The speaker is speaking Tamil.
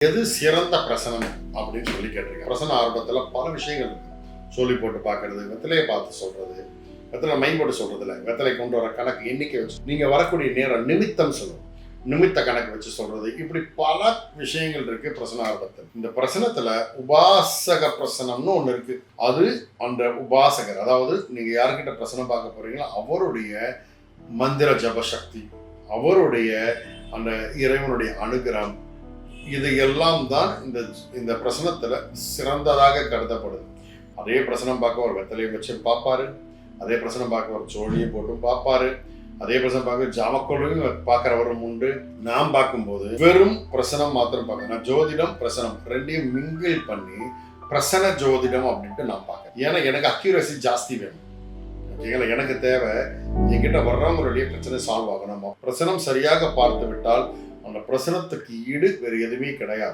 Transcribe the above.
எது சிறந்த பிரசனம் அப்படின்னு சொல்லி கேட்டிருக்கேன். பிரசன ஆரம்பத்தில் பல விஷயங்கள் சொல்லி போட்டு பார்க்கறது, வெத்தலையை பார்த்து சொல்றது, வெத்தலை மைண்ட் போட்டு சொல்றது இல்லை, வெத்தலை கொண்டு வர கணக்கு எண்ணிக்கை வச்சு நீங்கள் வரக்கூடிய நேரம் நிமித்தம் சொல்லணும், நிமித்த கணக்கு வச்சு சொல்றது, இப்படி பல விஷயங்கள் இருக்கு பிரசன ஆரம்பத்தில். இந்த பிரசனத்துல உபாசக பிரசனம்னு ஒன்று இருக்கு. அது அந்த உபாசகர், அதாவது நீங்க யாருக்கிட்ட பிரசனம் பார்க்க போறீங்களோ அவருடைய மந்திர ஜப சக்தி, அவருடைய அந்த இறைவனுடைய அனுகிரகம், இது எல்லாம் தான் இந்த பிரசனத்துல சிறந்ததாக கருதப்படுது. அதே பிரசனம் பார்க்க ஒரு வெத்தலையை வச்சு பார்ப்பாரு, அதே பிரசனம் பார்க்க ஒரு சோழியை போட்டும் பார்ப்பாரு, அதே பிரசனம் பார்க்க ஜாமக்கோளையும் பார்க்கிறவரும் உண்டு. நாம் பார்க்கும்போது வெறும் பிரசனம் மாத்திரம் பார்க்க, நான் ஜோதிடம் பிரசனம் ரெண்டையும் மிங்கிள் பண்ணி பிரசன ஜோதிடம் அப்படின்ட்டு நான் பார்க்கறேன். ஏன்னா எனக்கு அக்யூரசி ஜாஸ்தி வேணும். ஓகேங்களா? எனக்கு தேவை என்கிட்ட வர்றவங்களுடைய பிரச்சனை சால்வ் ஆகணும். பிரசனம் சரியாக பார்த்து விட்டால் அந்த பிரசனத்துக்கு ஈடு வேறு எதுவுமே கிடையாது.